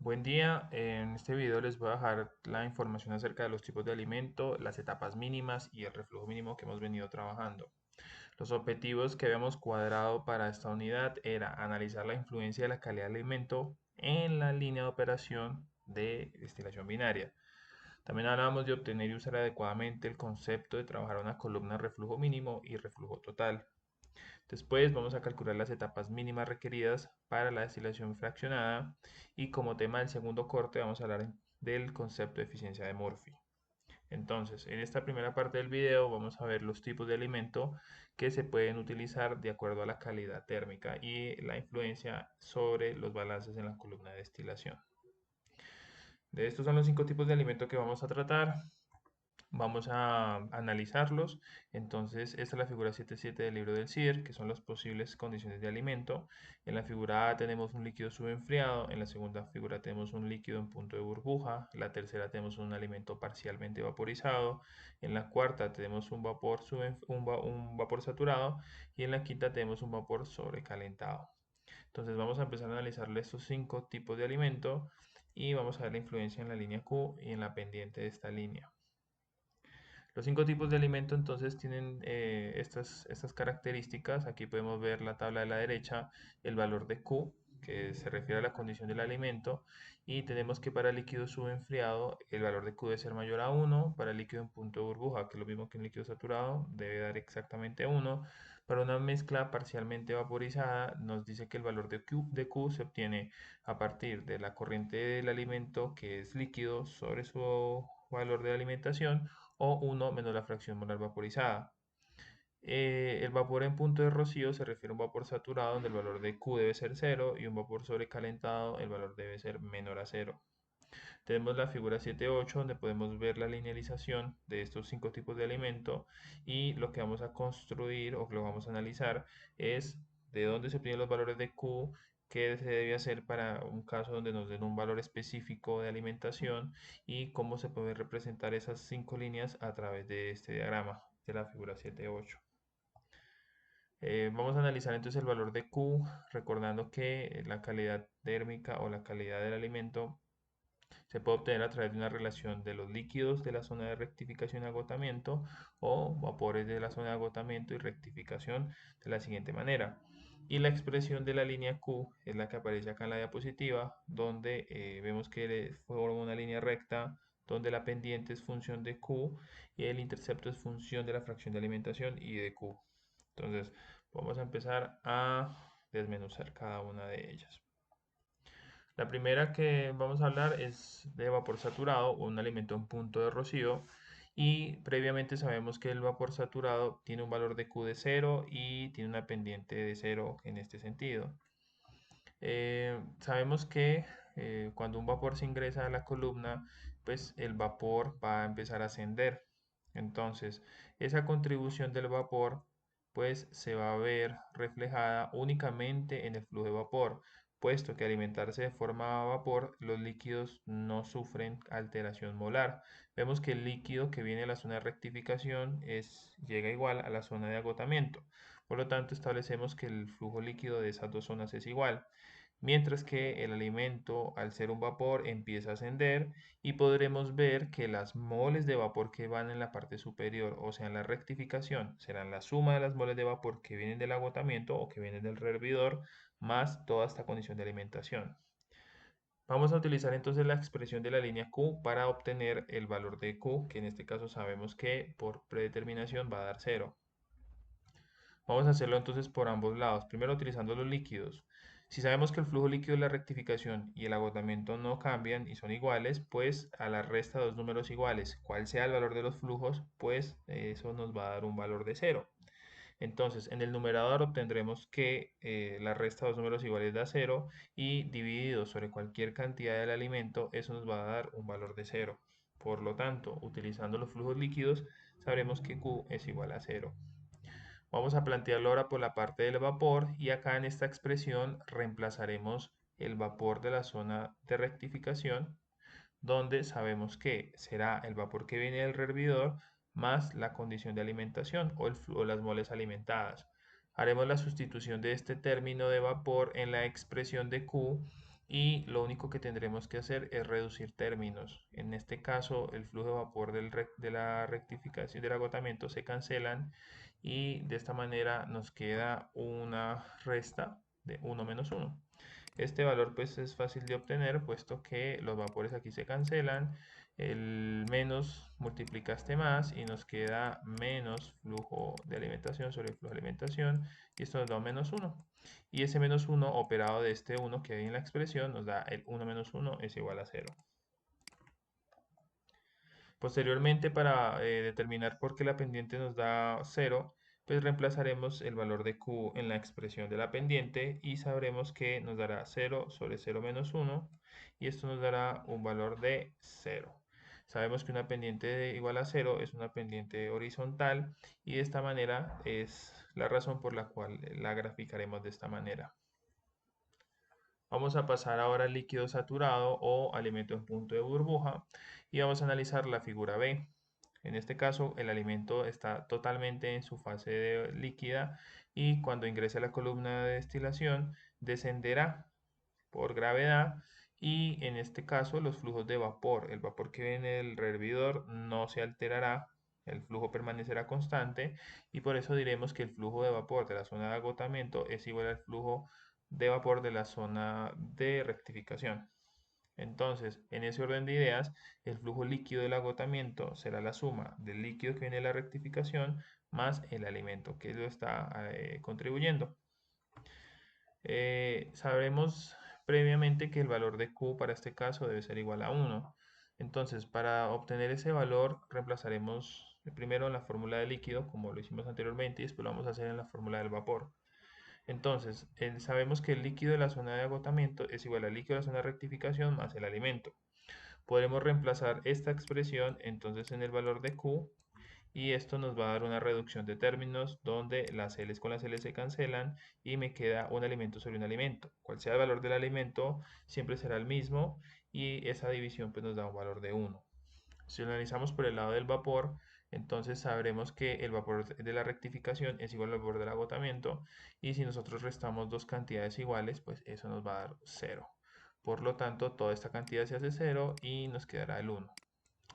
Buen día, en este video les voy a dejar la información acerca de los tipos de alimento, las etapas mínimas y el reflujo mínimo que hemos venido trabajando. Los objetivos que habíamos cuadrado para esta unidad era analizar la influencia de la calidad del alimento en la línea de operación de destilación binaria. También hablábamos de obtener y usar adecuadamente el concepto de trabajar una columna reflujo mínimo y reflujo total. Después vamos a calcular las etapas mínimas requeridas para la destilación fraccionada y como tema del segundo corte vamos a hablar del concepto de eficiencia de Murphy. Entonces, en esta primera parte del video vamos a ver los tipos de alimento que se pueden utilizar de acuerdo a la calidad térmica y la influencia sobre los balances en la columna de destilación. De estos son los 5 tipos de alimento que vamos a tratar. Vamos a analizarlos. Entonces, esta es la figura 7.7 del libro del CIR, que son las posibles condiciones de alimento. En la figura A tenemos un líquido subenfriado, en la segunda figura tenemos un líquido en punto de burbuja, en la tercera tenemos un alimento parcialmente vaporizado, en la cuarta tenemos un vapor, un vapor saturado y en la quinta tenemos un vapor sobrecalentado. Entonces vamos a empezar a analizar estos 5 tipos de alimento y vamos a ver la influencia en la línea Q y en la pendiente de esta línea. Los 5 tipos de alimento entonces tienen estas características. Aquí podemos ver la tabla de la derecha, el valor de Q, que se refiere a la condición del alimento, y tenemos que para el líquido subenfriado el valor de Q debe ser mayor a 1, para el líquido en punto de burbuja, que es lo mismo que un líquido saturado, debe dar exactamente 1. Para una mezcla parcialmente vaporizada nos dice que el valor de Q se obtiene a partir de la corriente del alimento, que es líquido, sobre su valor de alimentación, o 1 menos la fracción molar vaporizada. El vapor en punto de rocío se refiere a un vapor saturado donde el valor de Q debe ser 0 y un vapor sobrecalentado el valor debe ser menor a 0. Tenemos la figura 7.8 donde podemos ver la linealización de estos 5 tipos de alimento y lo que vamos a construir o que lo vamos a analizar es de dónde se obtienen los valores de Q, qué se debe hacer para un caso donde nos den un valor específico de alimentación y cómo se pueden representar esas 5 líneas a través de este diagrama de la figura 7.8. Vamos a analizar entonces el valor de Q, recordando que la calidad térmica o la calidad del alimento se puede obtener a través de una relación de los líquidos de la zona de rectificación y agotamiento o vapores de la zona de agotamiento y rectificación de la siguiente manera. Y la expresión de la línea Q es la que aparece acá en la diapositiva, donde vemos que forma una línea recta donde la pendiente es función de Q y el intercepto es función de la fracción de alimentación y de Q. Entonces, vamos a empezar a desmenuzar cada una de ellas. La primera que vamos a hablar es de vapor saturado o un alimento en punto de rocío. Y previamente sabemos que el vapor saturado tiene un valor de Q de 0 y tiene una pendiente de 0 en este sentido. Sabemos que cuando un vapor se ingresa a la columna, pues el vapor va a empezar a ascender. Entonces, esa contribución del vapor, pues se va a ver reflejada únicamente en el flujo de vapor, puesto que alimentarse de forma a vapor, los líquidos no sufren alteración molar. Vemos que el líquido que viene de la zona de rectificación llega igual a la zona de agotamiento. Por lo tanto, establecemos que el flujo líquido de esas dos zonas es igual mientras que el alimento, al ser un vapor, empieza a ascender y podremos ver que las moles de vapor que van en la parte superior, o sea, en la rectificación, serán la suma de las moles de vapor que vienen del agotamiento o que vienen del hervidor, más toda esta condición de alimentación. Vamos a utilizar entonces la expresión de la línea Q para obtener el valor de Q, que en este caso sabemos que por predeterminación va a dar 0. Vamos a hacerlo entonces por ambos lados. Primero utilizando los líquidos. Si sabemos que el flujo líquido de la rectificación y el agotamiento no cambian y son iguales, pues a la resta de dos números iguales, cual sea el valor de los flujos, pues eso nos va a dar un valor de 0. Entonces, en el numerador obtendremos que la resta de dos números iguales da 0 y dividido sobre cualquier cantidad del alimento, eso nos va a dar un valor de 0. Por lo tanto, utilizando los flujos líquidos, sabremos que Q es igual a 0. Vamos a plantearlo ahora por la parte del vapor y acá en esta expresión reemplazaremos el vapor de la zona de rectificación, donde sabemos que será el vapor que viene del hervidor más la condición de alimentación o las moles alimentadas. Haremos la sustitución de este término de vapor en la expresión de Q y lo único que tendremos que hacer es reducir términos. En este caso, el flujo de vapor de la rectificación del agotamiento se cancelan y de esta manera nos queda una resta de 1 menos 1. Este valor pues es fácil de obtener puesto que los vapores aquí se cancelan, el menos multiplica este más y nos queda menos flujo de alimentación sobre el flujo de alimentación y esto nos da un menos 1. Y ese menos 1 operado de este 1 que hay en la expresión nos da el 1 menos 1 es igual a 0. Posteriormente, para determinar por qué la pendiente nos da 0, pues reemplazaremos el valor de Q en la expresión de la pendiente y sabremos que nos dará 0 sobre 0 menos 1 y esto nos dará un valor de 0. Sabemos que una pendiente igual a 0 es una pendiente horizontal y de esta manera es la razón por la cual la graficaremos de esta manera. Vamos a pasar ahora al líquido saturado o alimento en punto de burbuja y vamos a analizar la figura B. En este caso, el alimento está totalmente en su fase líquida y cuando ingrese a la columna de destilación descenderá por gravedad y en este caso los flujos de vapor, el vapor que viene del rehervidor no se alterará, el flujo permanecerá constante y por eso diremos que el flujo de vapor de la zona de agotamiento es igual al flujo de vapor de la zona de rectificación. Entonces, en ese orden de ideas, el flujo líquido del agotamiento será la suma del líquido que viene de la rectificación más el alimento que lo está contribuyendo. Sabremos previamente que el valor de Q para este caso debe ser igual a 1. Entonces, para obtener ese valor, reemplazaremos primero en la fórmula de líquido, como lo hicimos anteriormente, y después lo vamos a hacer en la fórmula del vapor. Entonces, sabemos que el líquido de la zona de agotamiento es igual al líquido de la zona de rectificación más el alimento. Podremos reemplazar esta expresión entonces en el valor de Q y esto nos va a dar una reducción de términos donde las L's con las L's se cancelan y me queda un alimento sobre un alimento. Cual sea el valor del alimento siempre será el mismo y esa división pues nos da un valor de 1. Si lo analizamos por el lado del vapor, entonces sabremos que el vapor de la rectificación es igual al vapor del agotamiento y si nosotros restamos dos cantidades iguales, pues eso nos va a dar 0. Por lo tanto, toda esta cantidad se hace 0 y nos quedará el 1.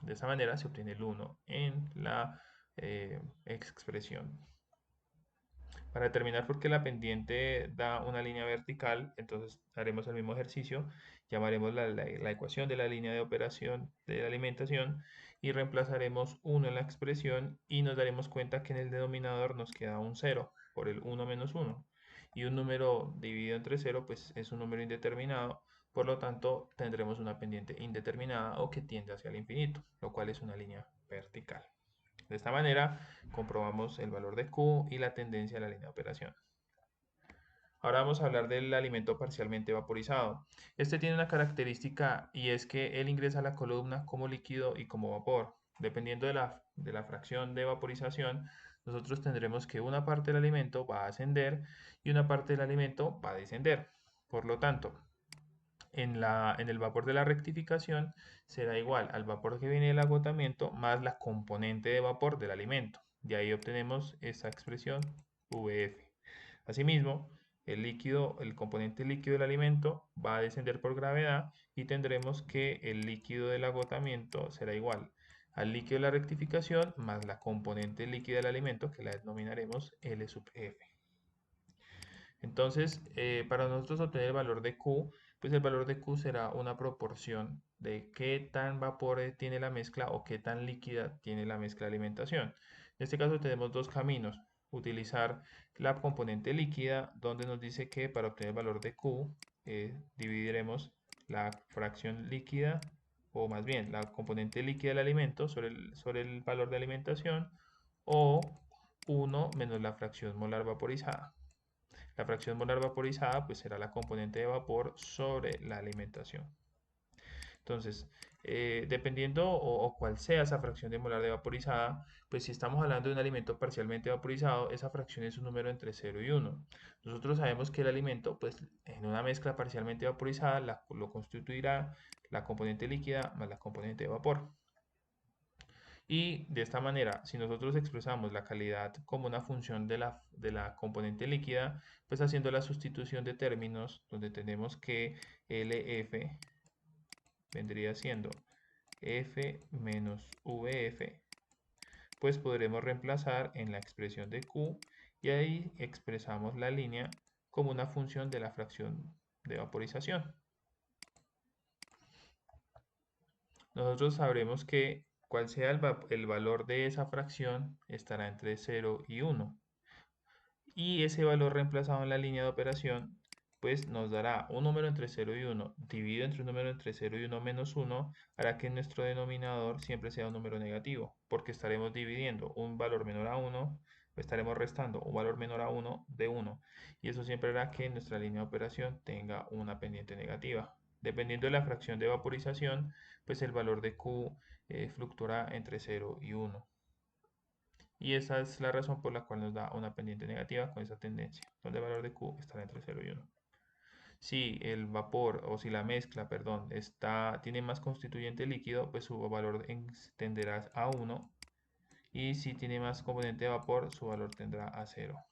De esa manera se obtiene el 1 en la expresión. Para determinar por qué la pendiente da una línea vertical, entonces haremos el mismo ejercicio, llamaremos la ecuación de la línea de operación de la alimentación y reemplazaremos 1 en la expresión y nos daremos cuenta que en el denominador nos queda un 0 por el 1 menos 1 y un número dividido entre 0 pues es un número indeterminado, por lo tanto tendremos una pendiente indeterminada o que tiende hacia el infinito, lo cual es una línea vertical. De esta manera comprobamos el valor de Q y la tendencia de la línea de operación. Ahora vamos a hablar del alimento parcialmente vaporizado. Este tiene una característica y es que él ingresa a la columna como líquido y como vapor. Dependiendo de la fracción de vaporización, nosotros tendremos que una parte del alimento va a ascender y una parte del alimento va a descender. Por lo tanto, en el vapor de la rectificación será igual al vapor que viene del agotamiento más la componente de vapor del alimento. De ahí obtenemos esa expresión VF. Asimismo, el componente líquido del alimento va a descender por gravedad y tendremos que el líquido del agotamiento será igual al líquido de la rectificación más la componente líquida del alimento que la denominaremos L sub F. Entonces, para nosotros obtener el valor de Q, pues el valor de Q será una proporción de qué tan vapor tiene la mezcla o qué tan líquida tiene la mezcla de alimentación. En este caso tenemos dos caminos. Utilizar la componente líquida, donde nos dice que para obtener el valor de Q, dividiremos la fracción líquida, o más bien la componente líquida del alimento sobre el valor de alimentación, o 1 menos la fracción molar vaporizada. La fracción molar vaporizada pues será la componente de vapor sobre la alimentación. Entonces, dependiendo o cuál sea esa fracción de molar de vaporizada, pues si estamos hablando de un alimento parcialmente vaporizado, esa fracción es un número entre 0 y 1. Nosotros sabemos que el alimento, pues en una mezcla parcialmente vaporizada, lo constituirá la componente líquida más la componente de vapor. Y de esta manera, si nosotros expresamos la calidad como una función de la componente líquida, pues haciendo la sustitución de términos, donde tenemos que LF vendría siendo F menos VF, pues podremos reemplazar en la expresión de Q y ahí expresamos la línea como una función de la fracción de vaporización. Nosotros sabremos que cual sea el valor de esa fracción estará entre 0 y 1. Y ese valor reemplazado en la línea de operación, pues nos dará un número entre 0 y 1 dividido entre un número entre 0 y 1 menos 1, hará que nuestro denominador siempre sea un número negativo, porque estaremos dividiendo un valor menor a 1, estaremos restando un valor menor a 1 de 1, y eso siempre hará que nuestra línea de operación tenga una pendiente negativa. Dependiendo de la fracción de vaporización, pues el valor de Q fluctuará entre 0 y 1. Y esa es la razón por la cual nos da una pendiente negativa con esa tendencia, donde el valor de Q estará entre 0 y 1. Si el vapor, o si la mezcla, perdón, tiene más constituyente líquido, pues su valor tenderá a 1. Y si tiene más componente de vapor, su valor tendrá a 0.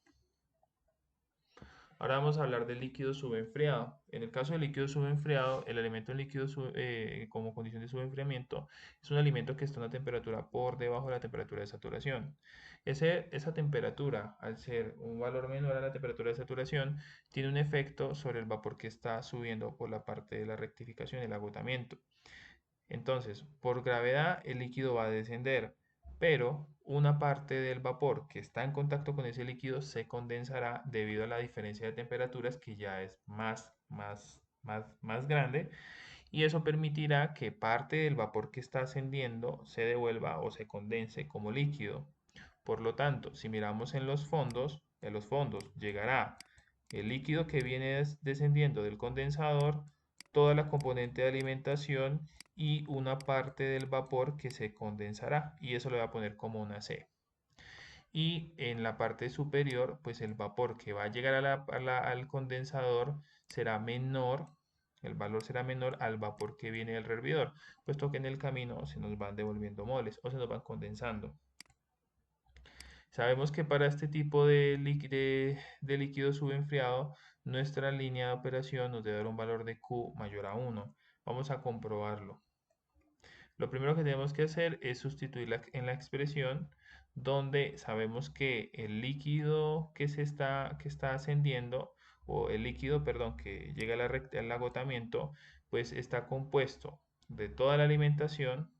Ahora vamos a hablar del líquido subenfriado. En el caso del líquido subenfriado, el alimento en líquido como condición de subenfriamiento es un alimento que está a una temperatura por debajo de la temperatura de saturación. Esa temperatura, al ser un valor menor a la temperatura de saturación, tiene un efecto sobre el vapor que está subiendo por la parte de la rectificación, el agotamiento. Entonces, por gravedad el líquido va a descender, pero una parte del vapor que está en contacto con ese líquido se condensará debido a la diferencia de temperaturas que ya es más grande, y eso permitirá que parte del vapor que está ascendiendo se devuelva o se condense como líquido. Por lo tanto, si miramos en los fondos llegará el líquido que viene descendiendo del condensador, toda la componente de alimentación y una parte del vapor que se condensará, y eso lo voy a poner como una C. Y en la parte superior, pues el vapor que va a llegar al condensador será menor, el valor será menor al vapor que viene del hervidor, puesto que en el camino se nos van devolviendo moles o se nos van condensando. Sabemos que para este tipo de líquido subenfriado, nuestra línea de operación nos debe dar un valor de Q mayor a 1. Vamos a comprobarlo. Lo primero que tenemos que hacer es sustituir en la expresión donde sabemos que el líquido que está ascendiendo, o el líquido, perdón, que llega al agotamiento, pues está compuesto de toda la alimentación,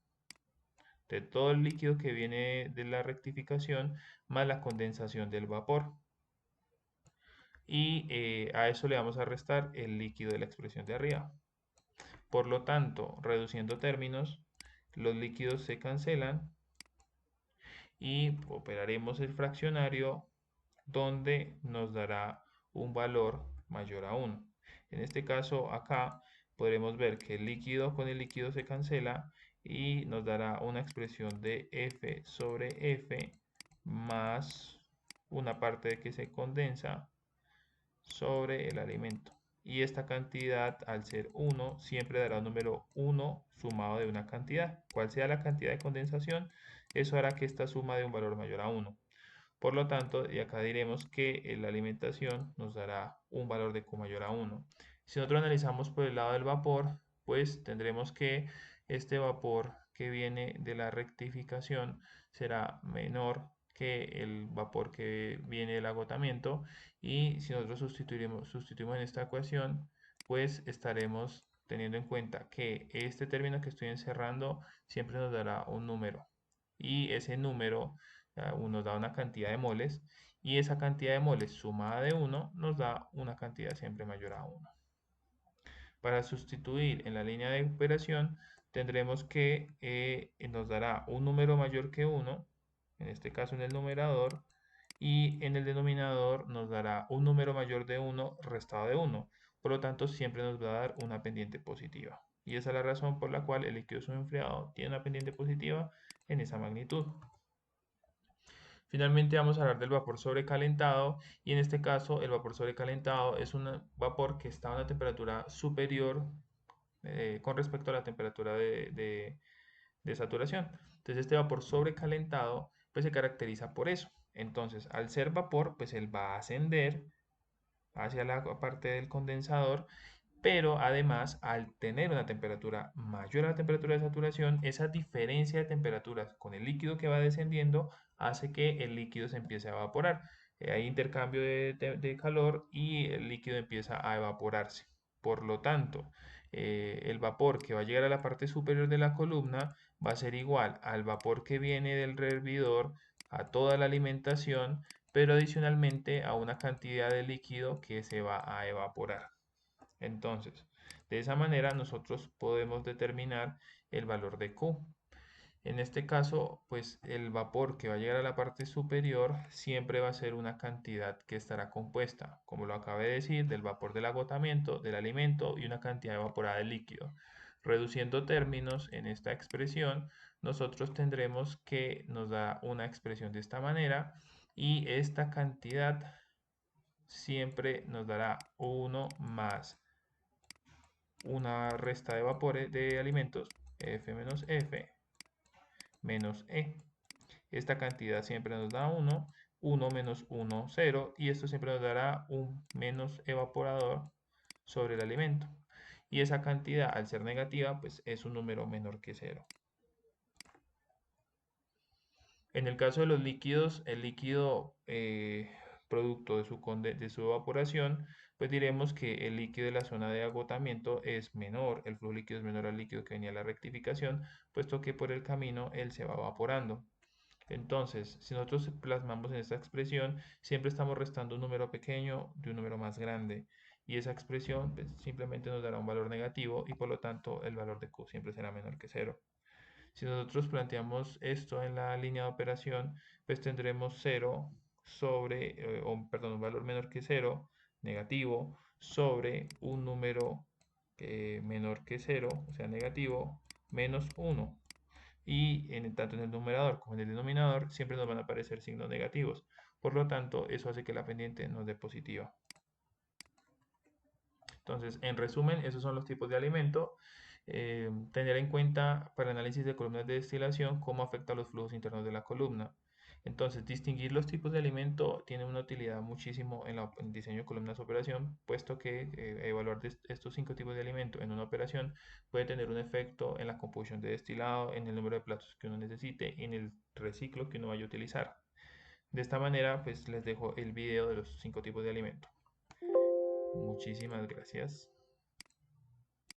de todo el líquido que viene de la rectificación, más la condensación del vapor. Y a eso le vamos a restar el líquido de la expresión de arriba. Por lo tanto, reduciendo términos, los líquidos se cancelan y operaremos el fraccionario donde nos dará un valor mayor a 1. En este caso, acá podremos ver que el líquido con el líquido se cancela y nos dará una expresión de F sobre F más una parte que se condensa sobre el alimento. Y esta cantidad, al ser 1, siempre dará un número 1 sumado de una cantidad. Cual sea la cantidad de condensación, eso hará que esta suma dé un valor mayor a 1. Por lo tanto, y acá diremos que la alimentación nos dará un valor de Q mayor a 1. Si nosotros analizamos por el lado del vapor, pues tendremos que este vapor que viene de la rectificación será menor que el vapor que viene del agotamiento, y si nosotros sustituimos en esta ecuación, pues estaremos teniendo en cuenta que este término que estoy encerrando siempre nos dará un número, y ese número nos da una cantidad de moles, y esa cantidad de moles sumada de 1 nos da una cantidad siempre mayor a 1. Para sustituir en la línea de operación tendremos que nos dará un número mayor que 1, en este caso en el numerador, y en el denominador nos dará un número mayor de 1 restado de 1. Por lo tanto, siempre nos va a dar una pendiente positiva. Y esa es la razón por la cual el líquido subenfriado tiene una pendiente positiva en esa magnitud. Finalmente vamos a hablar del vapor sobrecalentado, y en este caso el vapor sobrecalentado es un vapor que está a una temperatura superior con respecto a la temperatura de saturación. Entonces este vapor sobrecalentado pues se caracteriza por eso. Entonces al ser vapor pues él va a ascender hacia la parte del condensador, pero además al tener una temperatura mayor a la temperatura de saturación, esa diferencia de temperaturas con el líquido que va descendiendo hace que el líquido se empiece a evaporar. Hay intercambio de calor y el líquido empieza a evaporarse. Por lo tanto, el vapor que va a llegar a la parte superior de la columna va a ser igual al vapor que viene del hervidor a toda la alimentación, pero adicionalmente a una cantidad de líquido que se va a evaporar. Entonces, de esa manera nosotros podemos determinar el valor de Q. En este caso, pues el vapor que va a llegar a la parte superior siempre va a ser una cantidad que estará compuesta, como lo acabé de decir, del vapor del agotamiento, del alimento y una cantidad evaporada de líquido. Reduciendo términos en esta expresión, nosotros tendremos que nos da una expresión de esta manera y esta cantidad siempre nos dará 1 más una resta de vapores de alimentos, F menos F menos E. Esta cantidad siempre nos da 1, 1 menos 1, 0, y esto siempre nos dará un menos evaporador sobre el alimento. Y esa cantidad, al ser negativa, pues es un número menor que 0. En el caso de los líquidos, el líquido producto de su evaporación, pues diremos que el líquido de la zona de agotamiento es menor, el flujo líquido es menor al líquido que venía a la rectificación, puesto que por el camino él se va evaporando. Entonces, si nosotros plasmamos en esta expresión, siempre estamos restando un número pequeño de un número más grande. Y esa expresión pues, simplemente nos dará un valor negativo y por lo tanto el valor de Q siempre será menor que 0. Si nosotros planteamos esto en la línea de operación, pues tendremos 0 sobre, perdón, un valor menor que 0, negativo, sobre un número menor que 0, o sea, negativo, menos 1. Y tanto en el numerador como en el denominador siempre nos van a aparecer signos negativos. Por lo tanto, eso hace que la pendiente nos dé positiva. Entonces, en resumen, esos son los tipos de alimento. Tener en cuenta para el análisis de columnas de destilación cómo afecta a los flujos internos de la columna. Entonces, distinguir los tipos de alimento tiene una utilidad muchísimo en el diseño de columnas de operación, puesto que evaluar estos 5 tipos de alimento en una operación puede tener un efecto en la composición de destilado, en el número de platos que uno necesite y en el reciclo que uno vaya a utilizar. De esta manera, pues les dejo el video de los 5 tipos de alimento. Muchísimas gracias.